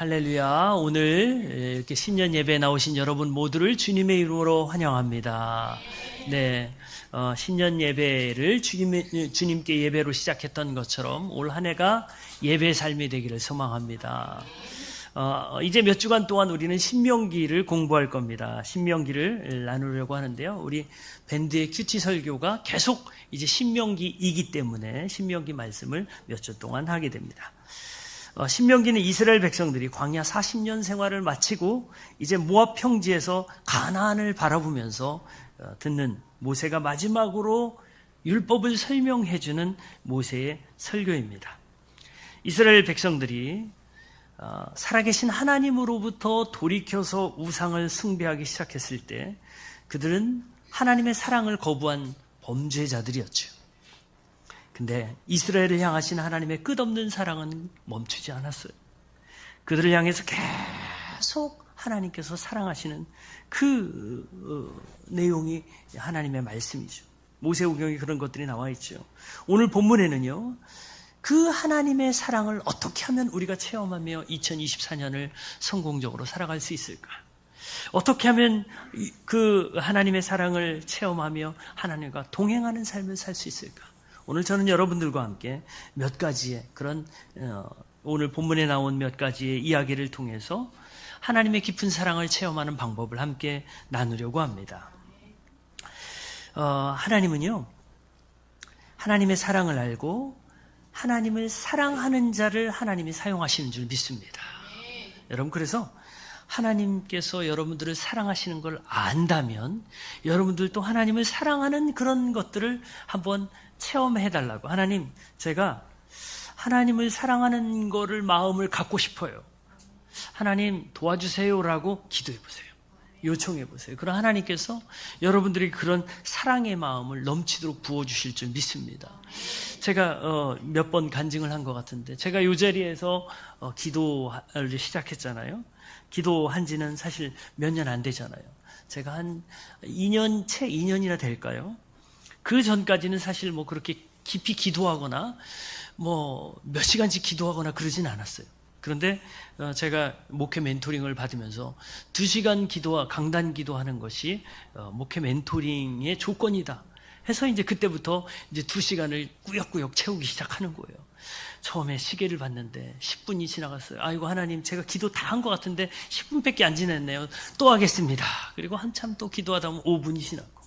할렐루야. 오늘 이렇게 신년 예배에 나오신 여러분 모두를 주님의 이름으로 환영합니다. 네, 신년 예배를 주님께 예배로 시작했던 것처럼 올 한 해가 예배 삶이 되기를 소망합니다. 이제 몇 주간 동안 우리는 신명기를 공부할 겁니다. 신명기를 나누려고 하는데요. 우리 밴드의 큐티 설교가 계속 이제 신명기이기 때문에 신명기 말씀을 몇 주 동안 하게 됩니다. 신명기는 이스라엘 백성들이 광야 40년 생활을 마치고 이제 모압 평지에서 가나안을 바라보면서 듣는 모세가 마지막으로 율법을 설명해주는 모세의 설교입니다. 이스라엘 백성들이 살아계신 하나님으로부터 돌이켜서 우상을 숭배하기 시작했을 때 그들은 하나님의 사랑을 거부한 범죄자들이었죠. 근데 이스라엘을 향하신 하나님의 끝없는 사랑은 멈추지 않았어요. 그들을 향해서 계속 하나님께서 사랑하시는 그 내용이 하나님의 말씀이죠. 모세오경에 그런 것들이 나와 있죠. 오늘 본문에는요, 그 하나님의 사랑을 어떻게 하면 우리가 체험하며 2024년을 성공적으로 살아갈 수 있을까? 어떻게 하면 그 하나님의 사랑을 체험하며 하나님과 동행하는 삶을 살 수 있을까? 오늘 저는 여러분들과 함께 몇 가지의 그런 오늘 본문에 나온 몇 가지의 이야기를 통해서 하나님의 깊은 사랑을 체험하는 방법을 함께 나누려고 합니다. 하나님은요, 하나님의 사랑을 알고 하나님을 사랑하는 자를 하나님이 사용하시는 줄 믿습니다. 여러분, 그래서 하나님께서 여러분들을 사랑하시는 걸 안다면 여러분들도 하나님을 사랑하는 그런 것들을 한번 체험해달라고. 하나님, 제가 하나님을 사랑하는 거를 마음을 갖고 싶어요. 하나님 도와주세요라고 기도해보세요. 요청해보세요. 그럼 하나님께서 여러분들이 그런 사랑의 마음을 넘치도록 부어주실 줄 믿습니다. 제가 몇 번 간증을 한 것 같은데, 제가 이 자리에서 기도를 시작했잖아요. 기도한 지는 사실 몇 년 안 되잖아요. 제가 한 2년, 채 2년이나 될까요? 그 전까지는 사실 뭐 그렇게 깊이 기도하거나 뭐 몇 시간씩 기도하거나 그러진 않았어요. 그런데 제가 목회 멘토링을 받으면서 2시간 기도와 강단 기도하는 것이 목회 멘토링의 조건이다 해서 이제 그때부터 이제 2시간을 꾸역꾸역 채우기 시작하는 거예요. 처음에 시계를 봤는데 10분이 지나갔어요. 아이고, 하나님, 제가 기도 다 한 것 같은데 10분밖에 안 지났네요. 또 하겠습니다. 그리고 한참 또 기도하다 보면 5분이 지났고,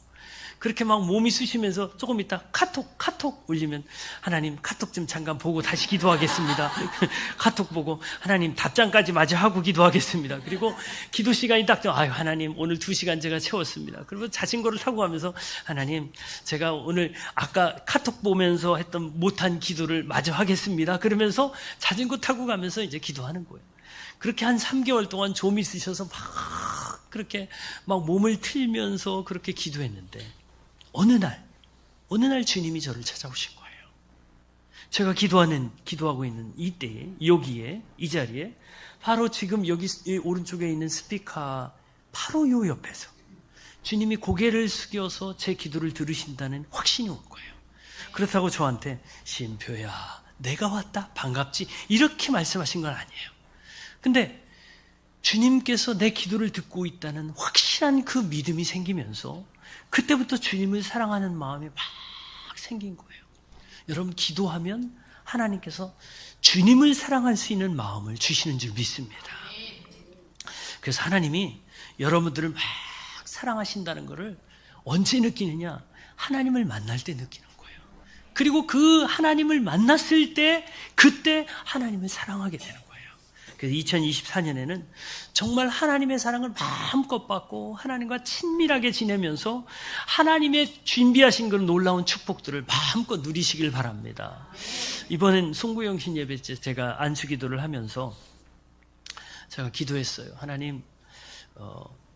그렇게 막 몸이 쑤시면서 조금 있다 카톡 울리면, 하나님, 카톡 좀 잠깐 보고 다시 기도하겠습니다. 카톡 보고 하나님 답장까지 마저 하고 기도하겠습니다. 그리고 기도 시간이 딱 되면, 아유, 하나님, 오늘 2시간 제가 채웠습니다. 그리고 자전거를 타고 가면서, 하나님, 제가 오늘 아까 카톡 보면서 했던 못한 기도를 마저 하겠습니다. 그러면서 자전거 타고 가면서 이제 기도하는 거예요. 그렇게 한 3개월 동안 좀이 쓰셔서 막 그렇게 막 몸을 틀면서 그렇게 기도했는데, 어느 날 주님이 저를 찾아오신 거예요. 제가 기도하고 있는 이때에, 여기에, 이 자리에, 바로 지금 여기 오른쪽에 있는 스피커 바로 요 옆에서 주님이 고개를 숙여서 제 기도를 들으신다는 확신이 온 거예요. 그렇다고 저한테, 신표야, 내가 왔다, 반갑지, 이렇게 말씀하신 건 아니에요. 근데 주님께서 내 기도를 듣고 있다는 확실한 그 믿음이 생기면서 그때부터 주님을 사랑하는 마음이 막 생긴 거예요. 여러분, 기도하면 하나님께서 주님을 사랑할 수 있는 마음을 주시는 줄 믿습니다. 그래서 하나님이 여러분들을 막 사랑하신다는 것을 언제 느끼느냐? 하나님을 만날 때 느끼는 거예요. 그리고 그 하나님을 만났을 때 그때 하나님을 사랑하게 되는 거예요. 그래서 2024년에는 정말 하나님의 사랑을 마음껏 받고 하나님과 친밀하게 지내면서 하나님의 준비하신 그런 놀라운 축복들을 마음껏 누리시길 바랍니다. 이번엔 송구영신 예배 때 제가 안수기도를 하면서 제가 기도했어요. 하나님,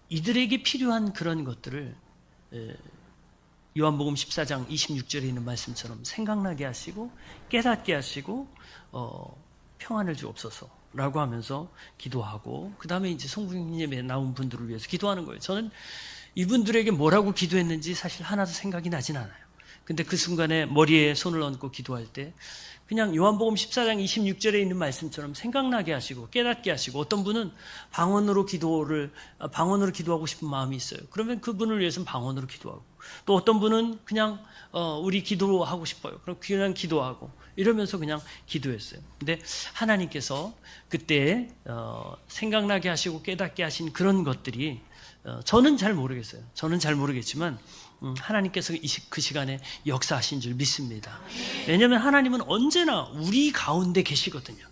이들에게 필요한 그런 것들을 요한복음 14장 26절에 있는 말씀처럼 생각나게 하시고 깨닫게 하시고 평안을 주옵소서 라고 하면서 기도하고, 그 다음에 이제 송구영 예배에 나온 분들을 위해서 기도하는 거예요. 저는 이분들에게 뭐라고 기도했는지 사실 하나도 생각이 나진 않아요. 근데 그 순간에 머리에 손을 얹고 기도할 때 그냥 요한복음 14장 26절에 있는 말씀처럼 생각나게 하시고 깨닫게 하시고, 어떤 분은 방언으로 기도하고 싶은 마음이 있어요. 그러면 그분을 위해서는 방언으로 기도하고, 또 어떤 분은 그냥 우리 기도하고 싶어요. 그럼 그냥 기도하고 이러면서 그냥 기도했어요. 근데 하나님께서 그때 생각나게 하시고 깨닫게 하신 그런 것들이 저는 잘 모르겠어요. 저는 잘 모르겠지만 하나님께서 그 시간에 역사하신 줄 믿습니다. 왜냐하면 하나님은 언제나 우리 가운데 계시거든요.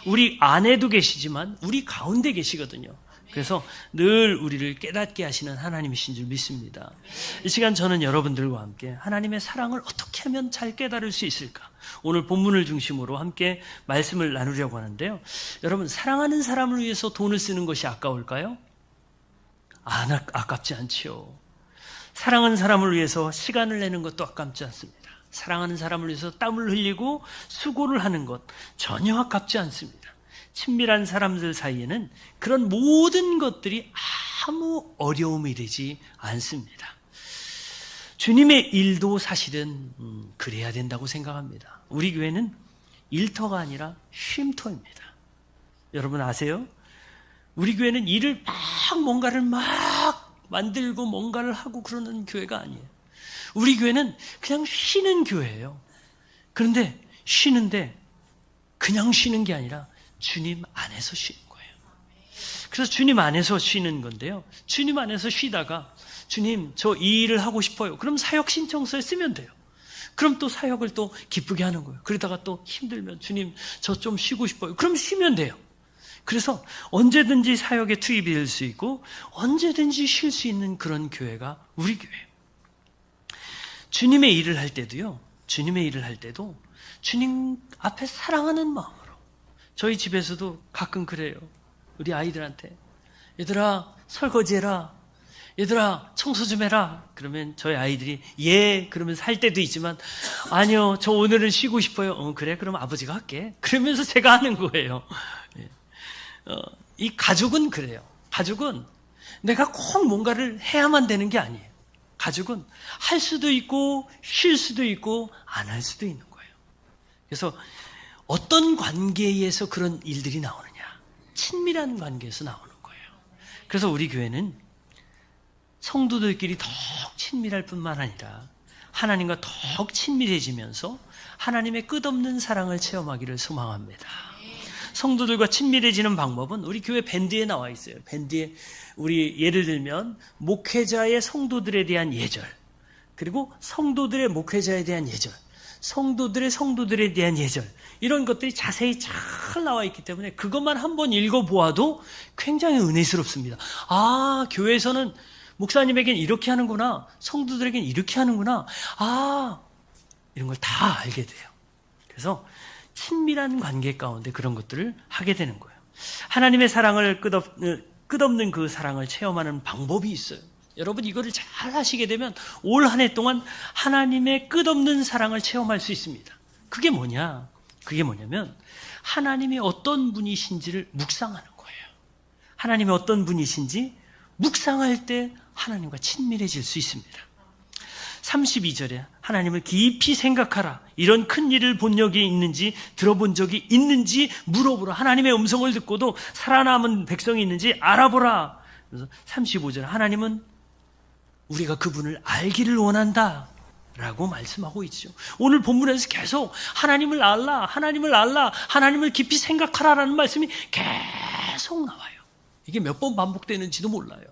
우리 안에도 계시지만 우리 가운데 계시거든요. 그래서 늘 우리를 깨닫게 하시는 하나님이신 줄 믿습니다. 이 시간 저는 여러분들과 함께 하나님의 사랑을 어떻게 하면 잘 깨달을 수 있을까? 오늘 본문을 중심으로 함께 말씀을 나누려고 하는데요. 여러분, 사랑하는 사람을 위해서 돈을 쓰는 것이 아까울까요? 아깝지 않지요. 사랑하는 사람을 위해서 시간을 내는 것도 아깝지 않습니다. 사랑하는 사람을 위해서 땀을 흘리고 수고를 하는 것 전혀 아깝지 않습니다. 친밀한 사람들 사이에는 그런 모든 것들이 아무 어려움이 되지 않습니다. 주님의 일도 사실은 그래야 된다고 생각합니다. 우리 교회는 일터가 아니라 쉼터입니다. 여러분 아세요? 우리 교회는 일을 뭔가를 만들고 뭔가를 하고 그러는 교회가 아니에요. 우리 교회는 그냥 쉬는 교회예요. 그런데 쉬는데 그냥 쉬는 게 아니라 주님 안에서 쉬는 거예요. 그래서 주님 안에서 쉬는 건데요. 주님 안에서 쉬다가 주님 저 이 일을 하고 싶어요. 그럼 사역 신청서에 쓰면 돼요. 그럼 또 사역을 또 기쁘게 하는 거예요. 그러다가 또 힘들면 주님 저 좀 쉬고 싶어요. 그럼 쉬면 돼요. 그래서 언제든지 사역에 투입이 될 수 있고 언제든지 쉴 수 있는 그런 교회가 우리 교회예요. 주님의 일을 할 때도요. 주님의 일을 할 때도 주님 앞에 사랑하는 마음으로. 저희 집에서도 가끔 그래요. 우리 아이들한테 얘들아 설거지해라. 얘들아 청소 좀 해라. 그러면 저희 아이들이 예 그러면서 할 때도 있지만 아니요 저 오늘은 쉬고 싶어요. 그래 그럼 아버지가 할게. 그러면서 제가 하는 거예요. 이 가족은 그래요. 가족은 내가 꼭 뭔가를 해야만 되는 게 아니에요. 가족은 할 수도 있고 쉴 수도 있고 안 할 수도 있는 거예요. 그래서 어떤 관계에서 그런 일들이 나오느냐? 친밀한 관계에서 나오는 거예요. 그래서 우리 교회는 성도들끼리 더욱 친밀할 뿐만 아니라 하나님과 더욱 친밀해지면서 하나님의 끝없는 사랑을 체험하기를 소망합니다. 성도들과 친밀해지는 방법은 우리 교회 밴드에 나와 있어요. 밴드에 우리 예를 들면 목회자의 성도들에 대한 예절, 그리고 성도들의 목회자에 대한 예절, 성도들에 대한 예절, 이런 것들이 자세히 잘 나와 있기 때문에 그것만 한번 읽어보아도 굉장히 은혜스럽습니다. 아, 교회에서는 목사님에겐 이렇게 하는구나, 성도들에겐 이렇게 하는구나, 이런 걸 다 알게 돼요. 그래서 친밀한 관계 가운데 그런 것들을 하게 되는 거예요. 하나님의 사랑을 끝없는 그 사랑을 체험하는 방법이 있어요. 여러분 이거를 잘 하시게 되면 올 한 해 동안 하나님의 끝없는 사랑을 체험할 수 있습니다. 그게 뭐냐? 그게 뭐냐면 하나님이 어떤 분이신지를 묵상하는 거예요. 하나님이 어떤 분이신지 묵상할 때 하나님과 친밀해질 수 있습니다. 32절에 하나님을 깊이 생각하라. 이런 큰 일을 본 적이 있는지 들어본 적이 있는지 물어보라. 하나님의 음성을 듣고도 살아남은 백성이 있는지 알아보라. 그래서 35절 하나님은 우리가 그분을 알기를 원한다 라고 말씀하고 있죠. 오늘 본문에서 계속 하나님을 알라, 하나님을 알라, 하나님을 깊이 생각하라라는 말씀이 계속 나와요. 이게 몇 번 반복되는지도 몰라요.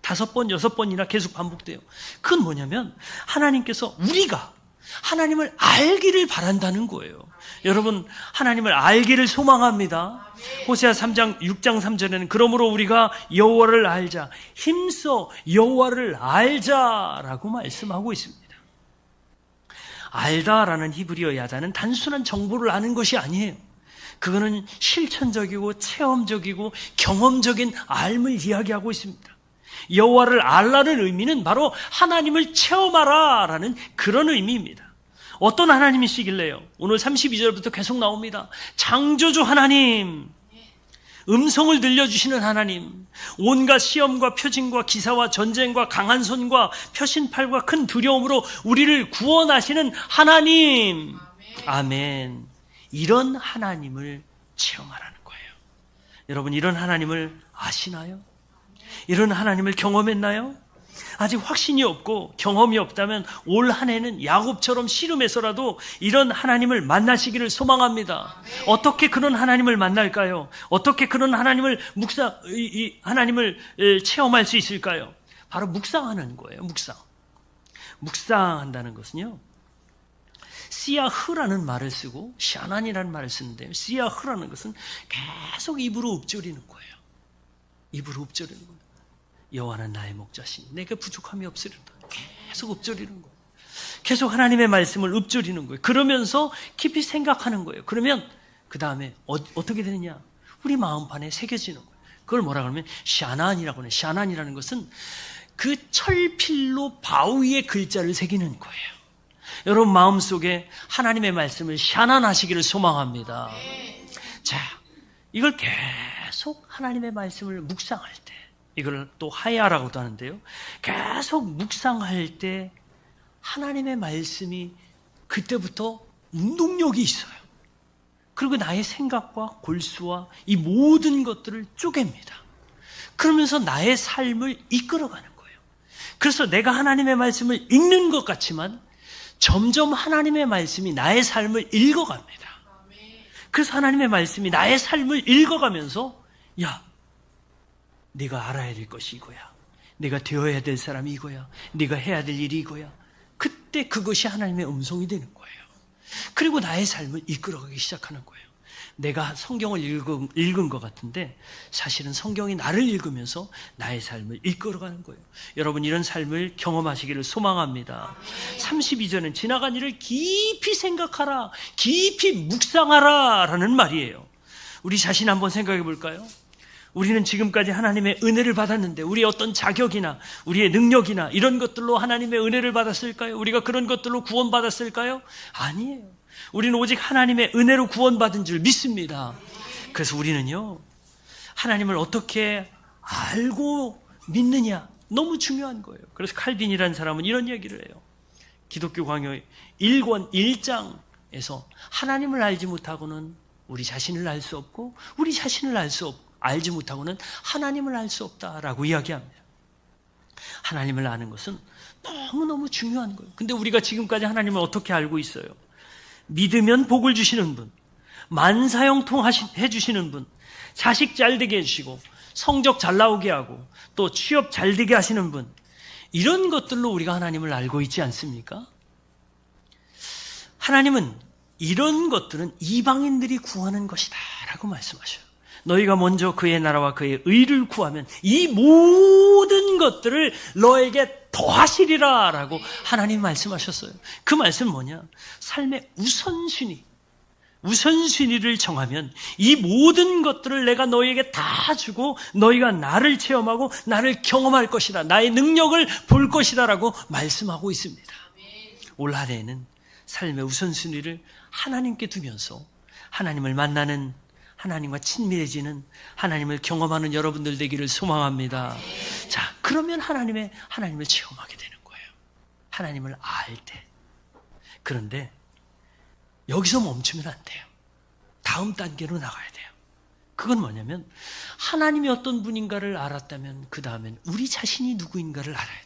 5번, 6번이나 계속 반복돼요. 그건 뭐냐면 하나님께서 우리가 하나님을 알기를 바란다는 거예요. 여러분 하나님을 알기를 소망합니다. 호세아 6장 3절에는 그러므로 우리가 여호와를 알자, 힘써 여호와를 알자라고 말씀하고 있습니다. 알다라는 히브리어 야자는 단순한 정보를 아는 것이 아니에요. 그거는 실천적이고 체험적이고 경험적인 알을 이야기하고 있습니다. 여호와를 알라는 의미는 바로 하나님을 체험하라라는 그런 의미입니다. 어떤 하나님이시길래요? 오늘 32절부터 계속 나옵니다. 창조주 하나님, 음성을 들려주시는 하나님, 온갖 시험과 표징과 기사와 전쟁과 강한 손과 표신팔과 큰 두려움으로 우리를 구원하시는 하나님. 아멘. 이런 하나님을 체험하라는 거예요. 여러분, 이런 하나님을 아시나요? 이런 하나님을 경험했나요? 아직 확신이 없고 경험이 없다면 올 한 해는 야곱처럼 씨름해서라도 이런 하나님을 만나시기를 소망합니다. 어떻게 그런 하나님을 만날까요? 어떻게 그런 하나님을 하나님을 체험할 수 있을까요? 바로 묵상하는 거예요. 묵상한다는 것은요, 씨야흐라는 말을 쓰고 샤난이라는 말을 쓰는데요, 씨야흐라는 것은 계속 입으로 읊조리는 거예요. 입으로 읊조리는 거예요. 여호와는 나의 목자시니 내게 부족함이 없으리로다. 계속 읊조리는 거예요. 계속 하나님의 말씀을 읊조리는 거예요. 그러면서 깊이 생각하는 거예요. 그러면 그 다음에 어떻게 되느냐? 우리 마음판에 새겨지는 거예요. 그걸 뭐라 그러면 샤난이라고 해요. 샤난이라는 것은 그 철필로 바위에 글자를 새기는 거예요. 여러분 마음속에 하나님의 말씀을 샤난하시기를 소망합니다. 자, 이걸 계속 하나님의 말씀을 묵상할 때, 이걸 또 하야라고도 하는데요, 계속 묵상할 때 하나님의 말씀이 그때부터 운동력이 있어요. 그리고 나의 생각과 골수와 이 모든 것들을 쪼갭니다. 그러면서 나의 삶을 이끌어가는 거예요. 그래서 내가 하나님의 말씀을 읽는 것 같지만 점점 하나님의 말씀이 나의 삶을 읽어갑니다. 그래서 하나님의 말씀이 나의 삶을 읽어가면서, 야, 네가 알아야 될 것이 이거야. 네가 되어야 될 사람이 이거야. 네가 해야 될 일이 이거야. 그때 그것이 하나님의 음성이 되는 거예요. 그리고 나의 삶을 이끌어가기 시작하는 거예요. 내가 성경을 읽은 것 같은데 사실은 성경이 나를 읽으면서 나의 삶을 이끌어가는 거예요. 여러분, 이런 삶을 경험하시기를 소망합니다. 32절은 지나간 일을 깊이 생각하라, 깊이 묵상하라 라는 말이에요. 우리 자신 한번 생각해 볼까요? 우리는 지금까지 하나님의 은혜를 받았는데 우리의 어떤 자격이나 우리의 능력이나 이런 것들로 하나님의 은혜를 받았을까요? 우리가 그런 것들로 구원받았을까요? 아니에요. 우리는 오직 하나님의 은혜로 구원받은 줄 믿습니다. 그래서 우리는요, 하나님을 어떻게 알고 믿느냐, 너무 중요한 거예요. 그래서 칼빈이라는 사람은 이런 얘기를 해요. 기독교 강요 1권 1장에서 하나님을 알지 못하고는 우리 자신을 알 수 없고 우리 자신을 알지 못하고는 하나님을 알 수 없다라고 이야기합니다. 하나님을 아는 것은 너무너무 중요한 거예요. 근데 우리가 지금까지 하나님을 어떻게 알고 있어요? 믿으면 복을 주시는 분, 만사형통 해주시는 분, 자식 잘 되게 해주시고 성적 잘 나오게 하고 또 취업 잘 되게 하시는 분, 이런 것들로 우리가 하나님을 알고 있지 않습니까? 하나님은 이런 것들은 이방인들이 구하는 것이다 라고 말씀하셔요. 너희가 먼저 그의 나라와 그의 의를 구하면 이 모든 것들을 너에게 더하시리라 라고 하나님 말씀하셨어요. 그 말씀은 뭐냐? 삶의 우선순위를 정하면 이 모든 것들을 내가 너희에게 다 주고 너희가 나를 체험하고 나를 경험할 것이다, 나의 능력을 볼 것이다 라고 말씀하고 있습니다. 올 한 해에는 삶의 우선순위를 하나님께 두면서 하나님을 만나는, 하나님과 친밀해지는, 하나님을 경험하는 여러분들 되기를 소망합니다. 자, 그러면 하나님을 체험하게 되는 거예요. 하나님을 알 때. 그런데 여기서 멈추면 안 돼요. 다음 단계로 나가야 돼요. 그건 뭐냐면 하나님이 어떤 분인가를 알았다면 그 다음엔 우리 자신이 누구인가를 알아야 돼요.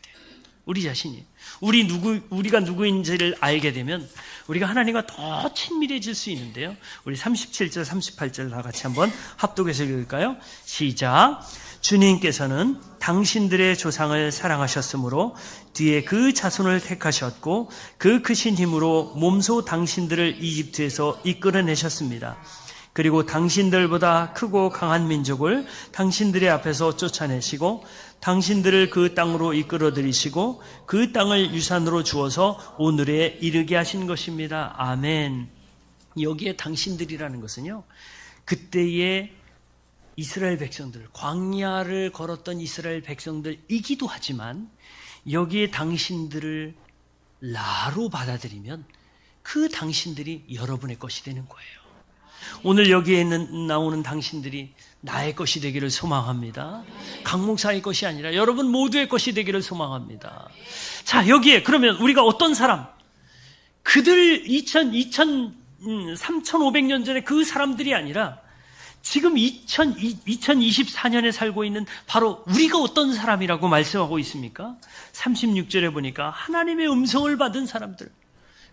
우리 자신이. 우리가 누구인지를 알게 되면 우리가 하나님과 더 친밀해질 수 있는데요. 우리 37절, 38절 다 같이 한번 합독해서 읽을까요? 시작. 주님께서는 당신들의 조상을 사랑하셨으므로 뒤에 그 자손을 택하셨고 그 크신 힘으로 몸소 당신들을 이집트에서 이끌어내셨습니다. 그리고 당신들보다 크고 강한 민족을 당신들의 앞에서 쫓아내시고 당신들을 그 땅으로 이끌어들이시고 그 땅을 유산으로 주어서 오늘에 이르게 하신 것입니다. 아멘. 여기에 당신들이라는 것은요, 그때의 이스라엘 백성들, 광야를 걸었던 이스라엘 백성들이기도 하지만 여기에 당신들을 나로 받아들이면 그 당신들이 여러분의 것이 되는 거예요. 오늘 여기에 나오는 당신들이 나의 것이 되기를 소망합니다. 강 목사의 것이 아니라 여러분 모두의 것이 되기를 소망합니다. 자, 여기에 그러면 우리가 어떤 사람, 그들 3,500년 전에 그 사람들이 아니라 지금 2024년에 살고 있는 바로 우리가 어떤 사람이라고 말씀하고 있습니까? 36절에 보니까 하나님의 음성을 받은 사람들,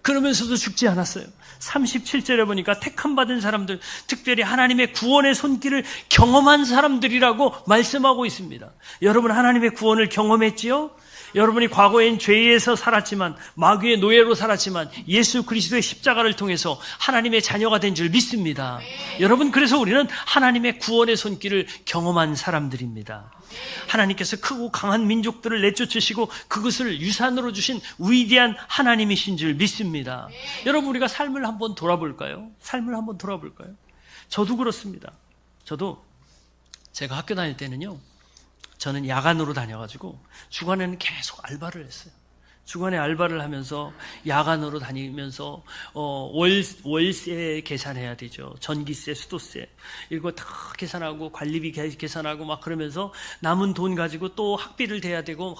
그러면서도 죽지 않았어요. 37절에 보니까 택함 받은 사람들, 특별히 하나님의 구원의 손길을 경험한 사람들이라고 말씀하고 있습니다. 여러분 하나님의 구원을 경험했지요? 여러분이 과거엔 죄에서 살았지만, 마귀의 노예로 살았지만 예수 그리스도의 십자가를 통해서 하나님의 자녀가 된 줄 믿습니다. 여러분, 그래서 우리는 하나님의 구원의 손길을 경험한 사람들입니다. 하나님께서 크고 강한 민족들을 내쫓으시고 그것을 유산으로 주신 위대한 하나님이신 줄 믿습니다. 여러분, 우리가 삶을 한번 돌아볼까요? 삶을 한번 돌아볼까요? 저도 그렇습니다. 저도 제가 학교 다닐 때는요, 저는 야간으로 다녀가지고 주간에는 계속 알바를 했어요. 주간에 알바를 하면서 야간으로 다니면서 월세 계산해야 되죠. 전기세, 수도세 이거 다 계산하고 관리비 계산하고 막 그러면서 남은 돈 가지고 또 학비를 대야 되고,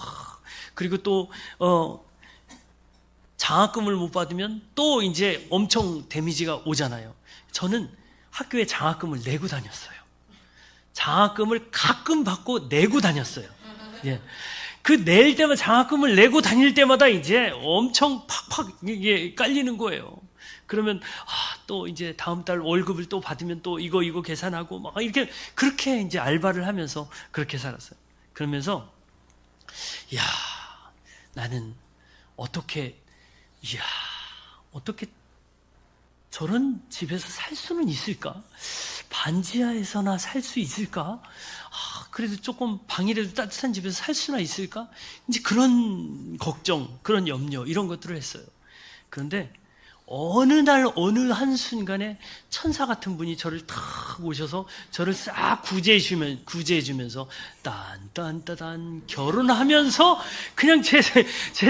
그리고 또 장학금을 못 받으면 또 이제 엄청 데미지가 오잖아요. 저는 학교에 장학금을 내고 다녔어요. 장학금을 가끔 받고 내고 다녔어요. 예. 그 낼 때마다, 장학금을 내고 다닐 때마다 이제 엄청 팍팍 이게 깔리는 거예요. 그러면 또 이제 다음 달 월급을 또 받으면 또 이거 계산하고 막 이렇게, 그렇게 이제 알바를 하면서 그렇게 살았어요. 그러면서 나는 어떻게 저런 집에서 살 수는 있을까? 반지하에서나 살 수 있을까? 그래도 조금 방이라도 따뜻한 집에서 살 수나 있을까? 이제 그런 걱정, 그런 염려, 이런 것들을 했어요. 그런데 어느 날 어느 한순간에 천사 같은 분이 저를 탁 오셔서 저를 싹 구제해 주면서 딴딴따단 결혼하면서 그냥 제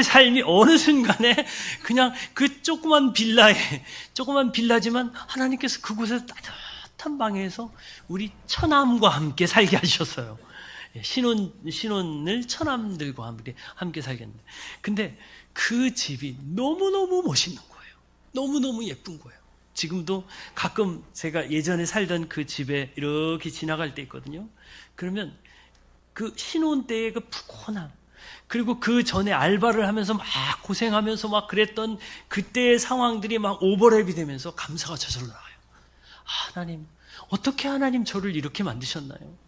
삶이 어느 순간에 그냥 그 조그만 빌라지만 하나님께서 그곳에서 따뜻한 방에서 우리 처남과 함께 살게 하셨어요. 신혼을 처남들과 함께 살겠는데, 근데 그 집이 너무너무 멋있는 거예요. 너무너무 예쁜 거예요. 지금도 가끔 제가 예전에 살던 그 집에 이렇게 지나갈 때 있거든요. 그러면 그 신혼 때의 그 푸근함, 그리고 그 전에 알바를 하면서 막 고생하면서 막 그랬던 그때의 상황들이 막 오버랩이 되면서 감사가 저절로 나와요. 하나님, 어떻게 하나님 저를 이렇게 만드셨나요?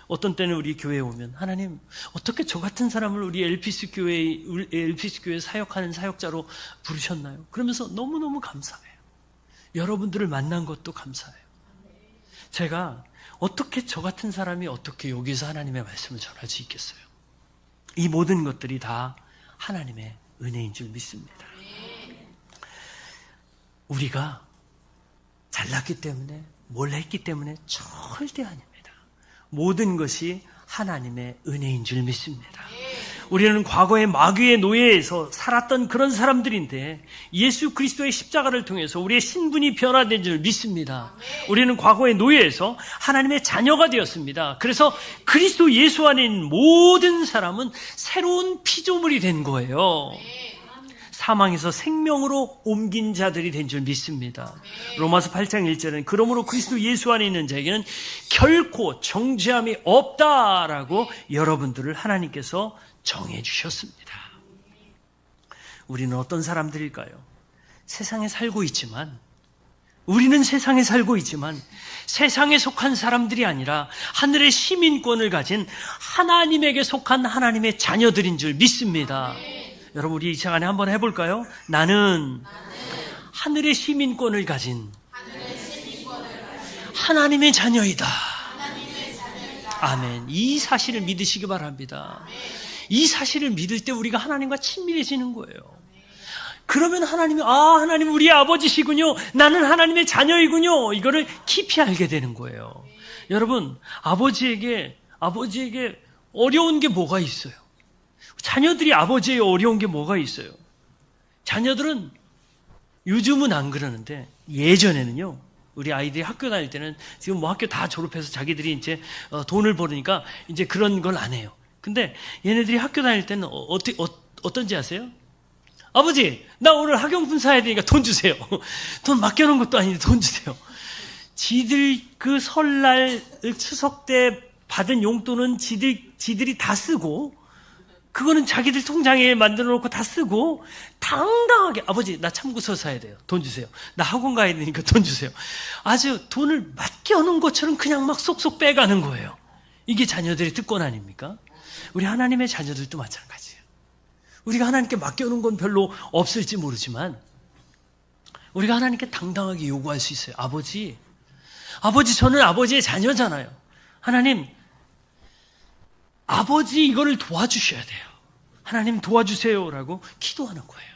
어떤 때는 우리 교회에 오면, 하나님, 어떻게 저 같은 사람을 우리 LPC 교회에 사역하는 사역자로 부르셨나요? 그러면서 너무너무 감사해요. 여러분들을 만난 것도 감사해요. 제가 어떻게 저 같은 사람이 어떻게 여기서 하나님의 말씀을 전할 수 있겠어요? 이 모든 것들이 다 하나님의 은혜인 줄 믿습니다. 우리가 잘났기 때문에, 뭘 했기 때문에 절대 아닙니다. 모든 것이 하나님의 은혜인 줄 믿습니다. 우리는 과거의 마귀의 노예에서 살았던 그런 사람들인데 예수 그리스도의 십자가를 통해서 우리의 신분이 변화된 줄 믿습니다. 우리는 과거의 노예에서 하나님의 자녀가 되었습니다. 그래서 그리스도 예수 안에 있는 모든 사람은 새로운 피조물이 된 거예요. 사망에서 생명으로 옮긴 자들이 된 줄 믿습니다. 로마서 8장 1절은 그러므로 그리스도 예수 안에 있는 자에게는 결코 정죄함이 없다라고 여러분들을 하나님께서 정해 주셨습니다. 우리는 어떤 사람들일까요? 우리는 세상에 살고 있지만 세상에 속한 사람들이 아니라 하늘의 시민권을 가진 하나님에게 속한 하나님의 자녀들인 줄 믿습니다. 여러분, 우리 이 시간에 한번 해볼까요? 나는 하늘의 시민권을 가진 하나님의 자녀이다. 아멘. 이 사실을 믿으시기 바랍니다. 이 사실을 믿을 때 우리가 하나님과 친밀해지는 거예요. 그러면 하나님 우리 아버지시군요. 나는 하나님의 자녀이군요. 이거를 깊이 알게 되는 거예요. 여러분, 아버지에게 어려운 게 뭐가 있어요? 자녀들이 아버지에게 어려운 게 뭐가 있어요? 자녀들은 요즘은 안 그러는데 예전에는요, 우리 아이들이 학교 다닐 때는 지금 뭐 학교 다 졸업해서 자기들이 이제 돈을 벌으니까 이제 그런 걸 안 해요. 근데 얘네들이 학교 다닐 때는 어떤지 아세요? 아버지, 나 오늘 학용품 사야 되니까 돈 주세요. 돈 맡겨놓은 것도 아닌데 돈 주세요. 지들 그 설날 추석 때 받은 용돈은 지들이 다 쓰고, 그거는 자기들 통장에 만들어 놓고 다 쓰고, 당당하게, 아버지, 나 참고서 사야 돼요. 돈 주세요. 나 학원 가야 되니까 돈 주세요. 아주 돈을 맡겨놓은 것처럼 그냥 막 쏙쏙 빼가는 거예요. 이게 자녀들의 특권 아닙니까? 우리 하나님의 자녀들도 마찬가지예요. 우리가 하나님께 맡겨놓은 건 별로 없을지 모르지만, 우리가 하나님께 당당하게 요구할 수 있어요. 아버지, 저는 아버지의 자녀잖아요. 하나님, 아버지 이거를 도와주셔야 돼요. 하나님 도와주세요라고 기도하는 거예요.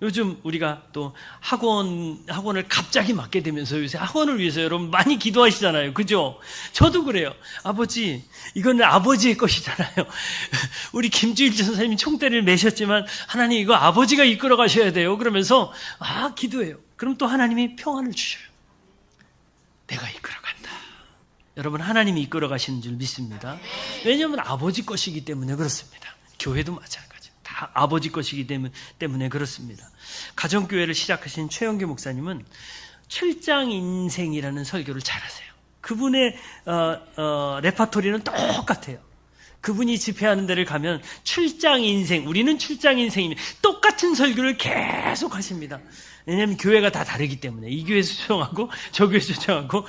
요즘 우리가 또 학원을 갑자기 맡게 되면서 요새 학원을 위해서 여러분 많이 기도하시잖아요. 그죠? 저도 그래요. 아버지, 이거는 아버지의 것이잖아요. 우리 김주일 선생님이 총대를 매셨지만 하나님 이거 아버지가 이끌어 가셔야 돼요. 그러면서 기도해요. 그럼 또 하나님이 평안을 주셔요. 내가 이끌어 간다. 여러분, 하나님이 이끌어 가시는 줄 믿습니다. 왜냐하면 아버지 것이기 때문에 그렇습니다. 교회도 마찬가지. 다 아버지 것이기 때문에 그렇습니다. 가정교회를 시작하신 최영규 목사님은 출장 인생이라는 설교를 잘하세요. 그분의 레파토리는 똑같아요. 그분이 집회하는 데를 가면 출장 인생, 우리는 출장 인생이면 똑같은 설교를 계속 하십니다. 왜냐하면 교회가 다 다르기 때문에 이 교회에서 초청하고 저 교회에서 초청하고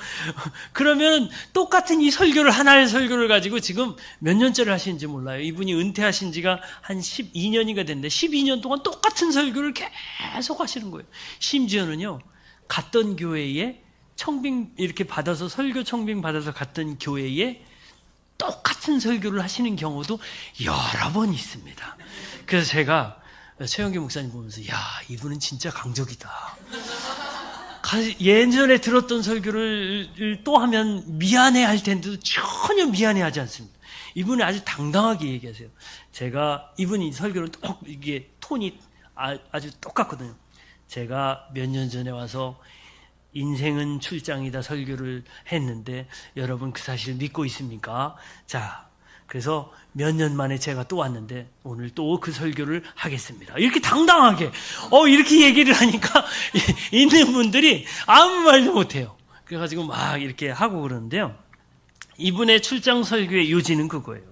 그러면 똑같은 이 설교를 하나의 설교를 가지고 지금 몇 년째를 하시는지 몰라요. 이분이 은퇴하신 지가 한 12년이가 됐는데 12년 동안 똑같은 설교를 계속 하시는 거예요. 심지어는요, 갔던 교회에 청빙 이렇게 받아서 설교 청빙 받아서 갔던 교회에 똑같은 설교를 하시는 경우도 여러 번 있습니다. 그래서 제가 최영규 목사님 보면서 이분은 진짜 강적이다. 예전에 들었던 설교를 또 하면 미안해할 텐데도 전혀 미안해하지 않습니다. 이분이 아주 당당하게 얘기하세요. 제가 이분이 설교를 이게 톤이 아주 똑같거든요. 제가 몇 년 전에 와서 인생은 출장이다 설교를 했는데 여러분 그 사실 믿고 있습니까? 자, 그래서 몇 년 만에 제가 또 왔는데 오늘 또 그 설교를 하겠습니다. 이렇게 당당하게 이렇게 얘기를 하니까 있는 분들이 아무 말도 못해요. 그래가지고 막 이렇게 하고 그러는데요. 이분의 출장 설교의 요지는 그거예요.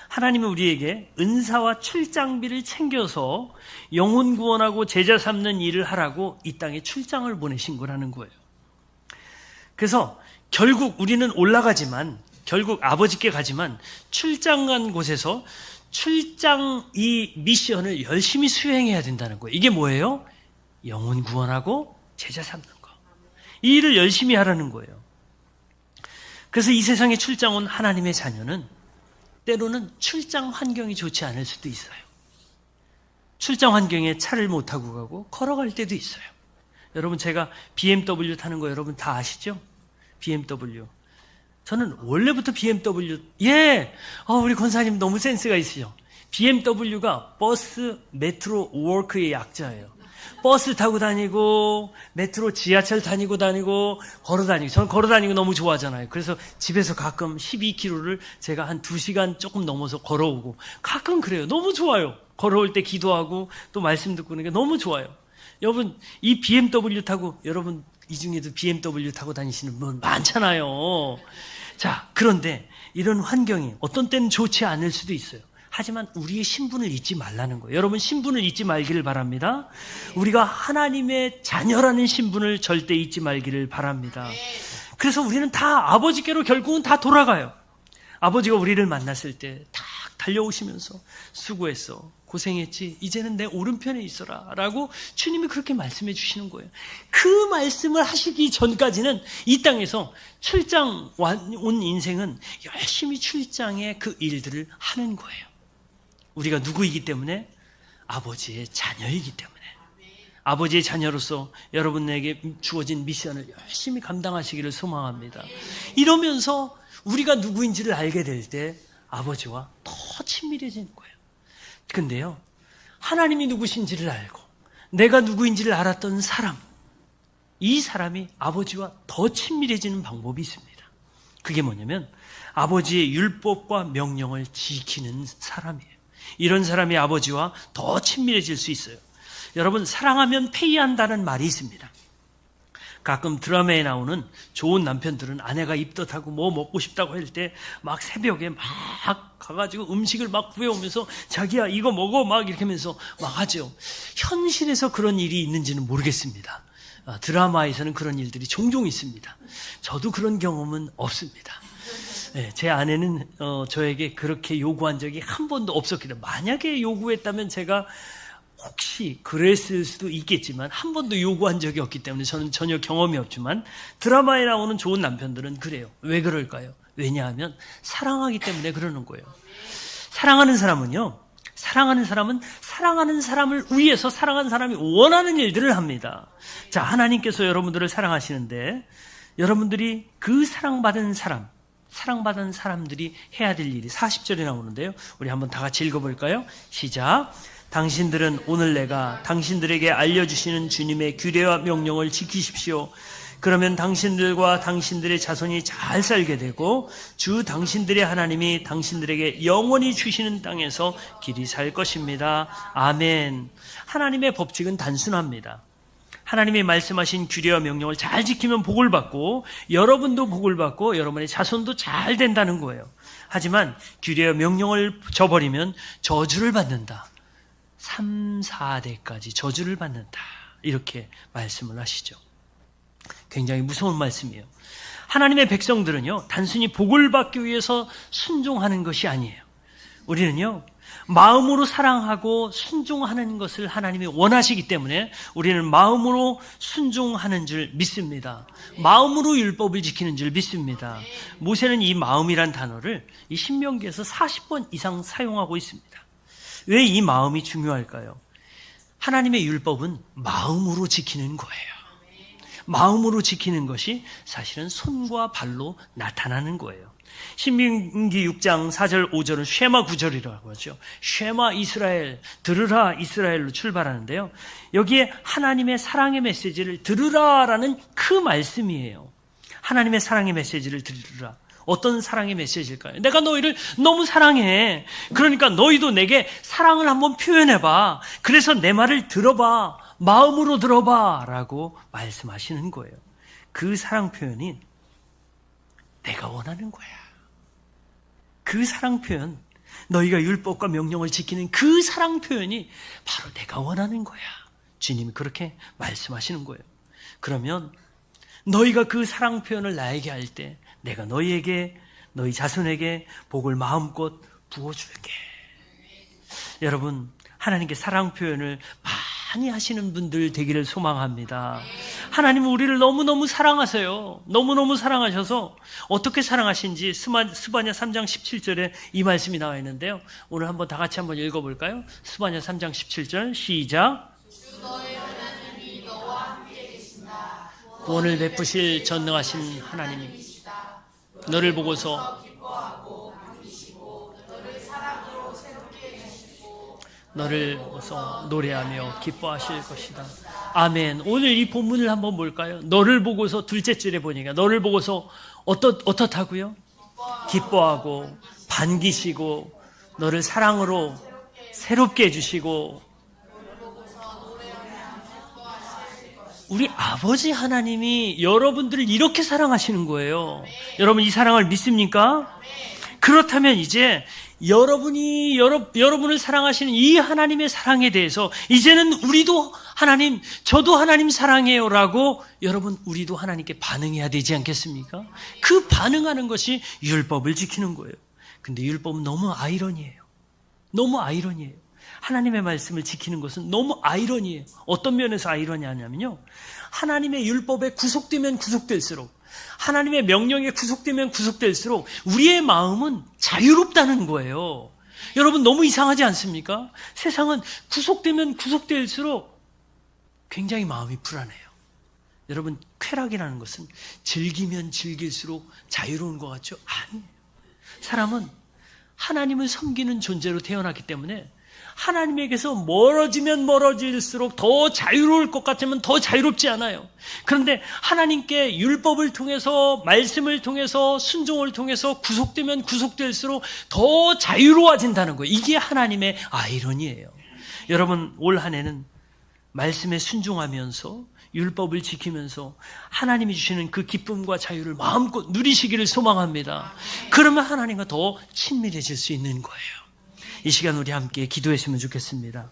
하나님은 우리에게 은사와 출장비를 챙겨서 영혼 구원하고 제자 삼는 일을 하라고 이 땅에 출장을 보내신 거라는 거예요. 그래서 결국 우리는 올라가지만, 결국 아버지께 가지만 출장 간 곳에서 출장 이 미션을 열심히 수행해야 된다는 거예요. 이게 뭐예요? 영혼 구원하고 제자 삼는 거. 이 일을 열심히 하라는 거예요. 그래서 이 세상에 출장 온 하나님의 자녀는 때로는 출장 환경이 좋지 않을 수도 있어요. 출장 환경에 차를 못 타고 가고 걸어갈 때도 있어요. 여러분, 제가 BMW 타는 거 여러분 다 아시죠? BMW. 저는 원래부터 BMW, 우리 권사님 너무 센스가 있으셔. BMW가 버스, 메트로, 워크의 약자예요. 버스 타고 다니고, 메트로, 지하철 다니고, 걸어 다니고. 저는 걸어 다니고 너무 좋아하잖아요. 그래서 집에서 가끔 12km를 제가 한 2시간 조금 넘어서 걸어오고, 가끔 그래요. 너무 좋아요. 걸어올 때 기도하고, 또 말씀 듣고 그러니까 너무 좋아요. 여러분, 이 BMW 타고, 여러분, 이 중에도 BMW 타고 다니시는 분 많잖아요. 자, 그런데 이런 환경이 어떤 때는 좋지 않을 수도 있어요. 하지만 우리의 신분을 잊지 말라는 거예요. 여러분, 신분을 잊지 말기를 바랍니다. 우리가 하나님의 자녀라는 신분을 절대 잊지 말기를 바랍니다. 그래서 우리는 다 아버지께로 결국은 다 돌아가요. 아버지가 우리를 만났을 때 딱 달려오시면서 수고했어, 고생했지, 이제는 내 오른편에 있어라 라고 주님이 그렇게 말씀해 주시는 거예요. 그 말씀을 하시기 전까지는 이 땅에서 출장 온 인생은 열심히 출장의 그 일들을 하는 거예요. 우리가 누구이기 때문에? 아버지의 자녀이기 때문에. 아버지의 자녀로서 여러분에게 주어진 미션을 열심히 감당하시기를 소망합니다. 이러면서 우리가 누구인지를 알게 될 때 아버지와 더 친밀해지는 거예요. 근데요, 하나님이 누구신지를 알고 내가 누구인지를 알았던 사람, 이 사람이 아버지와 더 친밀해지는 방법이 있습니다. 그게 뭐냐면 아버지의 율법과 명령을 지키는 사람이에요. 이런 사람이 아버지와 더 친밀해질 수 있어요. 여러분, 사랑하면 페이한다는 말이 있습니다. 가끔 드라마에 나오는 좋은 남편들은 아내가 입덧하고 뭐 먹고 싶다고 할 때 막 새벽에 막 가가지고 음식을 막 구해오면서 자기야 이거 먹어 막 이렇게 하면서 막 하죠. 현실에서 그런 일이 있는지는 모르겠습니다. 드라마에서는 그런 일들이 종종 있습니다. 저도 그런 경험은 없습니다. 네, 제 아내는 저에게 그렇게 요구한 적이 한 번도 없었기 때문에, 만약에 요구했다면 제가 혹시 그랬을 수도 있겠지만 한 번도 요구한 적이 없기 때문에 저는 전혀 경험이 없지만, 드라마에 나오는 좋은 남편들은 그래요. 왜 그럴까요? 왜냐하면 사랑하기 때문에 그러는 거예요. 사랑하는 사람은 사랑하는 사람을 위해서 사랑하는 사람이 원하는 일들을 합니다. 자, 하나님께서 여러분들을 사랑하시는데 여러분들이 그 사랑받은 사람들이 해야 될 일이 40절에 나오는데요. 우리 한번 다 같이 읽어볼까요? 시작. 당신들은 오늘 내가 당신들에게 알려주시는 주님의 규례와 명령을 지키십시오. 그러면 당신들과 당신들의 자손이 잘 살게 되고 주 당신들의 하나님이 당신들에게 영원히 주시는 땅에서 길이 살 것입니다. 아멘. 하나님의 법칙은 단순합니다. 하나님이 말씀하신 규례와 명령을 잘 지키면 복을 받고 여러분도 복을 받고 여러분의 자손도 잘 된다는 거예요. 하지만 규례와 명령을 저버리면 저주를 받는다. 3, 4대까지 저주를 받는다. 이렇게 말씀을 하시죠. 굉장히 무서운 말씀이에요. 하나님의 백성들은요, 단순히 복을 받기 위해서 순종하는 것이 아니에요. 우리는요, 마음으로 사랑하고 순종하는 것을 하나님이 원하시기 때문에 우리는 마음으로 순종하는 줄 믿습니다. 마음으로 율법을 지키는 줄 믿습니다. 모세는 이 마음이란 단어를 이 신명기에서 40번 이상 사용하고 있습니다. 왜 이 마음이 중요할까요? 하나님의 율법은 마음으로 지키는 거예요. 마음으로 지키는 것이 사실은 손과 발로 나타나는 거예요. 신명기 6장 4절 5절은 쉐마 9절이라고 하죠. 쉐마 이스라엘, 들으라 이스라엘로 출발하는데요. 여기에 하나님의 사랑의 메시지를 들으라라는 그 말씀이에요. 하나님의 사랑의 메시지를 들으라. 어떤 사랑의 메시지일까요? 내가 너희를 너무 사랑해. 그러니까 너희도 내게 사랑을 한번 표현해봐. 그래서 내 말을 들어봐. 마음으로 들어봐. 라고 말씀하시는 거예요. 그 사랑 표현이 내가 원하는 거야. 그 사랑 표현, 너희가 율법과 명령을 지키는 그 사랑 표현이 바로 내가 원하는 거야. 주님이 그렇게 말씀하시는 거예요. 그러면 너희가 그 사랑 표현을 나에게 할 때 내가 너희에게, 너희 자손에게 복을 마음껏 부어줄게. 여러분, 하나님께 사랑 표현을 많이 하시는 분들 되기를 소망합니다. 하나님은 우리를 너무너무 사랑하세요. 너무너무 사랑하셔서 어떻게 사랑하신지 스바냐 3장 17절에 이 말씀이 나와 있는데요. 오늘 한번 다 같이 한번 읽어볼까요? 스바냐 3장 17절 시작. 주 너의 하나님이 너와 함께 계신다. 구원을 베푸실 전능하신 하나님이 너를 보고서 기뻐하고 반기시고 너를 사랑으로 새롭게 해주시고 너를 보고서 노래하며 기뻐하실 것이다. 아멘. 오늘 이 본문을 한번 볼까요? 너를 보고서 둘째 줄에 보니까 너를 보고서 어떻다고요? 기뻐하고 반기시고 너를 사랑으로 새롭게 해주시고, 우리 아버지 하나님이 여러분들을 이렇게 사랑하시는 거예요. 여러분 이 사랑을 믿습니까? 그렇다면 이제 여러분을 사랑하시는 이 하나님의 사랑에 대해서 이제는 우리도 하나님, 저도 하나님 사랑해요 라고 여러분 우리도 하나님께 반응해야 되지 않겠습니까? 그 반응하는 것이 율법을 지키는 거예요. 근데 율법은 너무 아이러니해요. 너무 아이러니해요. 하나님의 말씀을 지키는 것은 너무 아이러니해요. 어떤 면에서 아이러니하냐면요, 하나님의 율법에 구속되면 구속될수록, 하나님의 명령에 구속되면 구속될수록 우리의 마음은 자유롭다는 거예요. 여러분 너무 이상하지 않습니까? 세상은 구속되면 구속될수록 굉장히 마음이 불안해요. 여러분, 쾌락이라는 것은 즐기면 즐길수록 자유로운 것 같죠? 아니에요. 사람은 하나님을 섬기는 존재로 태어났기 때문에 하나님에게서 멀어지면 멀어질수록 더 자유로울 것 같으면 더 자유롭지 않아요. 그런데 하나님께 율법을 통해서, 말씀을 통해서, 순종을 통해서 구속되면 구속될수록 더 자유로워진다는 거예요. 이게 하나님의 아이러니예요. 여러분, 올 한 해는 말씀에 순종하면서 율법을 지키면서 하나님이 주시는 그 기쁨과 자유를 마음껏 누리시기를 소망합니다. 그러면 하나님과 더 친밀해질 수 있는 거예요. 이 시간 우리 함께 기도했으면 좋겠습니다.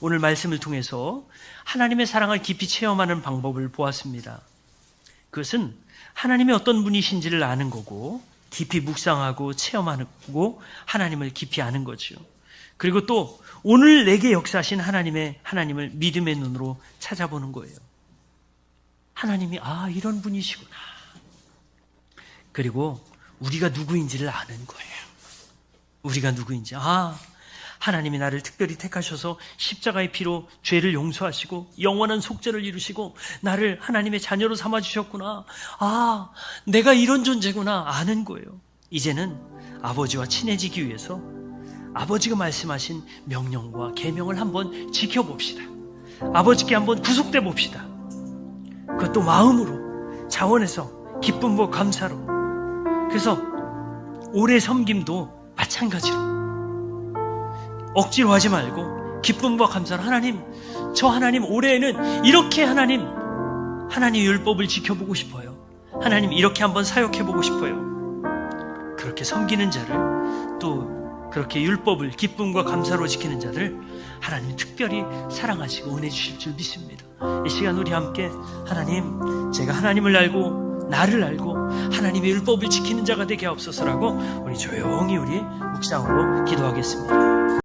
오늘 말씀을 통해서 하나님의 사랑을 깊이 체험하는 방법을 보았습니다. 그것은 하나님이 어떤 분이신지를 아는 거고, 깊이 묵상하고 체험하고 하나님을 깊이 아는 거죠. 그리고 또 오늘 내게 역사하신 하나님을 믿음의 눈으로 찾아보는 거예요. 하나님이 이런 분이시구나. 그리고 우리가 누구인지를 아는 거예요. 우리가 누구인지. 하나님이 나를 특별히 택하셔서 십자가의 피로 죄를 용서하시고 영원한 속죄를 이루시고 나를 하나님의 자녀로 삼아주셨구나. 내가 이런 존재구나 아는 거예요. 이제는 아버지와 친해지기 위해서 아버지가 말씀하신 명령과 계명을 한번 지켜봅시다. 아버지께 한번 구속돼 봅시다. 그것도 마음으로, 자원해서, 기쁨과 감사로. 그래서 올해 섬김도 마찬가지로 억지로 하지 말고 기쁨과 감사로, 하나님, 저 하나님 올해에는 이렇게 하나님의 율법을 지켜보고 싶어요. 하나님 이렇게 한번 사역해보고 싶어요. 그렇게 섬기는 자를, 또 그렇게 율법을 기쁨과 감사로 지키는 자를 하나님 특별히 사랑하시고 은혜 주실 줄 믿습니다. 이 시간 우리 함께 하나님, 제가 하나님을 알고 나를 알고 하나님의 율법을 지키는 자가 되게 하옵소서라고 우리 조용히 우리 묵상으로 기도하겠습니다.